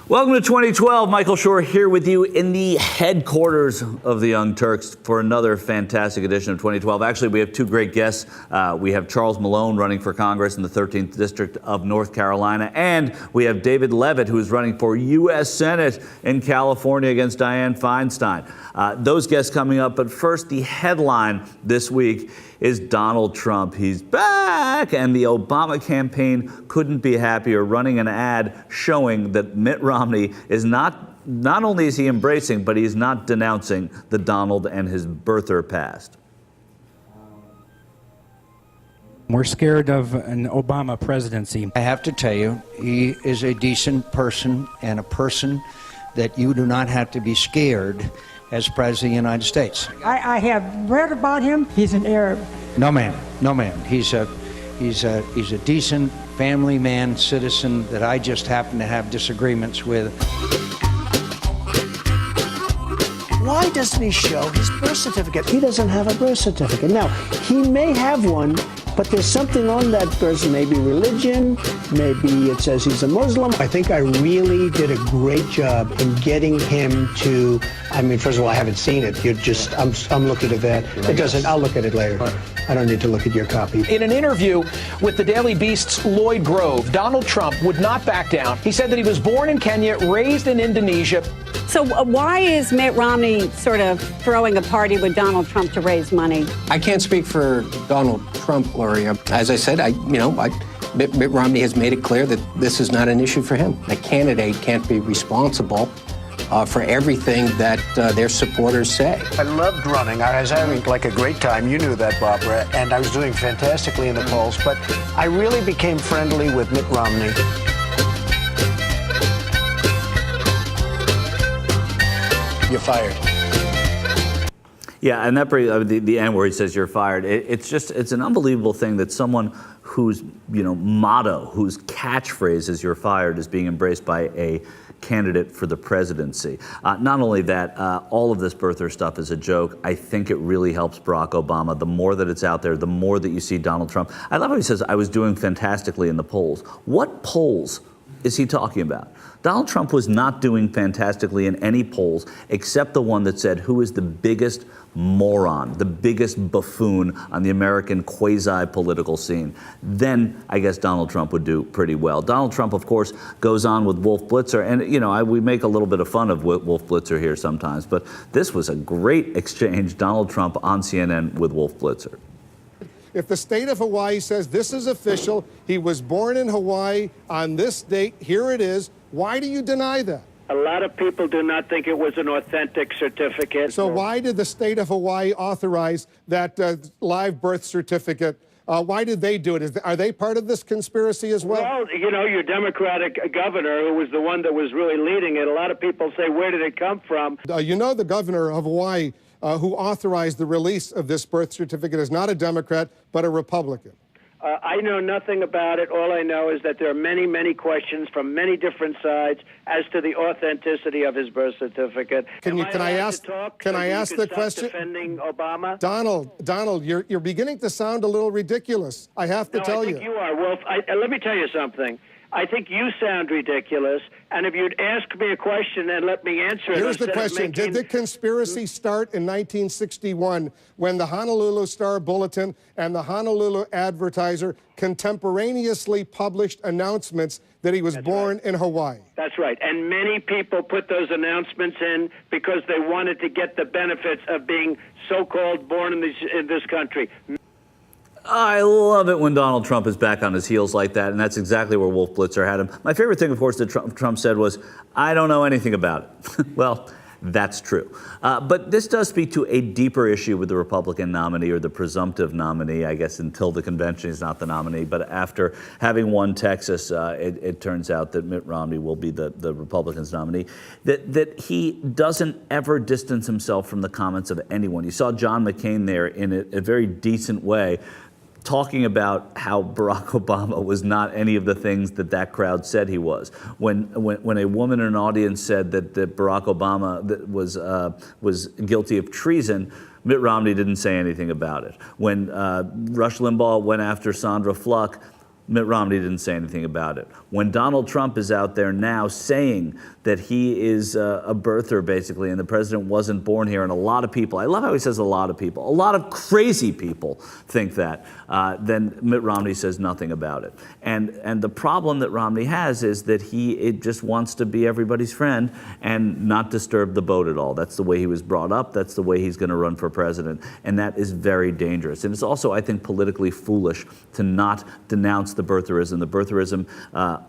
Welcome to 2012. Michael Shore here with you in the headquarters of the Young Turks for another fantastic edition of 2012. Actually, we have two great guests. We have Charles Malone running for Congress in the 13th District of North Carolina, and we have David Leavitt, who is running for U.S. Senate in California against Dianne Feinstein. Those guests coming up, but first, the headline this week is Donald Trump. He's back, and the Obama campaign couldn't be happier, running an ad showing that Mitt Romney is not only is he embracing, but he's not denouncing the Donald and his birther past. We're scared of an Obama presidency. I have to tell you, he is a decent person and a person that you do not have to be scared as President of the United States. I have read about him. He's an Arab. No, ma'am. No, ma'am. He's a decent family man, citizen that I just happen to have disagreements with. Why doesn't he show his birth certificate? He doesn't have a birth certificate. Now, he may have one, but there's something on that person, maybe religion, maybe it says he's a Muslim. I think I really did a great job in getting him to, I mean, first of all, I haven't seen it. You're just, I'm looking at that. It doesn't, I'll look at it later. I don't need to look at your copy. In an interview with the Daily Beast's Lloyd Grove, Donald Trump would not back down. He said that he was born in Kenya, raised in Indonesia. So why is Mitt Romney sort of throwing a party with Donald Trump to raise money? I can't speak for Donald Trump, Gloria. As I said, Mitt Romney has made it clear that this is not an issue for him. A candidate can't be responsible for everything that their supporters say. I loved running. I was having like a great time. You knew that, Barbara. And I was doing fantastically in the polls. But I really became friendly with Mitt Romney. You're fired. Yeah, and that the end where he says you're fired. It's an unbelievable thing that someone whose motto, whose catchphrase is "you're fired" is being embraced by a candidate for the presidency. Not only that, all of this birther stuff is a joke. I think it really helps Barack Obama. The more that it's out there, the more that you see Donald Trump. I love how he says, I was doing fantastically in the polls. What polls is he talking about? Donald Trump was not doing fantastically in any polls except the one that said who is the biggest moron, the biggest buffoon on the American quasi-political scene. Then I guess Donald Trump would do pretty well. Donald Trump, of course, goes on with Wolf Blitzer, and we make a little bit of fun of Wolf Blitzer here sometimes, but this was a great exchange, Donald Trump on CNN with Wolf Blitzer. If the state of Hawaii says this is official, he was born in Hawaii on this date, here it is, why do you deny that? A lot of people do not think it was an authentic certificate. So why did the state of Hawaii authorize that live birth certificate? Why did they do it? Are they part of this conspiracy as well? Well, your Democratic governor, who was the one that was really leading it, a lot of people say, where did it come from? The governor of Hawaii who authorized the release of this birth certificate is not a Democrat, but a Republican. I know nothing about it. All I know is that there are many, many questions from many different sides as to the authenticity of his birth certificate. Can I ask the question? Defending Obama? Donald, you're beginning to sound a little ridiculous. I have to tell you. I think you are, Wolf. Let me tell you something. I think you sound ridiculous, and if you'd ask me a question and let me answer it. Here's the question. Did the conspiracy start in 1961 when the Honolulu Star-Bulletin and the Honolulu Advertiser contemporaneously published announcements that he was born in Hawaii? That's right. And many people put those announcements in because they wanted to get the benefits of being so-called born in this country. I love it when Donald Trump is back on his heels like that, and that's exactly where Wolf Blitzer had him. My favorite thing, of course, that Trump said was, I don't know anything about it. Well, that's true. But this does speak to a deeper issue with the Republican nominee, or the presumptive nominee, I guess, until the convention is not the nominee. But after having won Texas, it turns out that Mitt Romney will be the Republicans' nominee, that he doesn't ever distance himself from the comments of anyone. You saw John McCain there in a very decent way, talking about how Barack Obama was not any of the things that crowd said he was. When a woman in an audience said that Barack Obama was guilty of treason, Mitt Romney didn't say anything about it. When Rush Limbaugh went after Sandra Fluck, Mitt Romney didn't say anything about it. When Donald Trump is out there now saying that he is a birther, basically, and the president wasn't born here, and a lot of people, I love how he says a lot of people, a lot of crazy people think that, then Mitt Romney says nothing about it. And the problem that Romney has is that he just wants to be everybody's friend and not disturb the boat at all. That's the way he was brought up. That's the way he's going to run for president. And that is very dangerous. And it's also, I think, politically foolish to not denounce the birtherism. The birtherism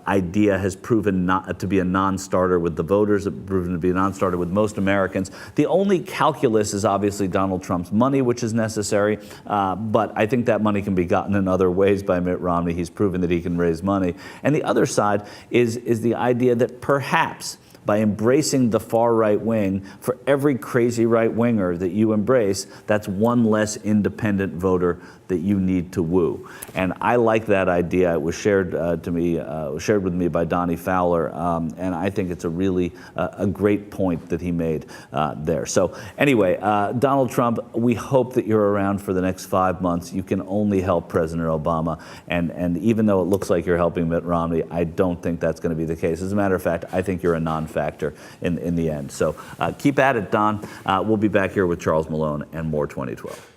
idea has proven not to be a non-starter with the voters, proven to be a non-starter with most Americans. The only calculus is obviously Donald Trump's money, which is necessary, but I think that money can be gotten in other ways by Mitt Romney. He's proven that he can raise money. And the other side is the idea that perhaps by embracing the far right wing, for every crazy right winger that you embrace, that's one less independent voter that you need to woo. And I like that idea. It was shared shared with me by Donnie Fowler, and I think it's a really a great point that he made there. So anyway, Donald Trump, we hope that you're around for the next 5 months. You can only help President Obama, and even though it looks like you're helping Mitt Romney, I don't think that's going to be the case. As a matter of fact, I think you're a non-factor in the end. So keep at it, Don. We'll be back here with Charles Malone and more 2012.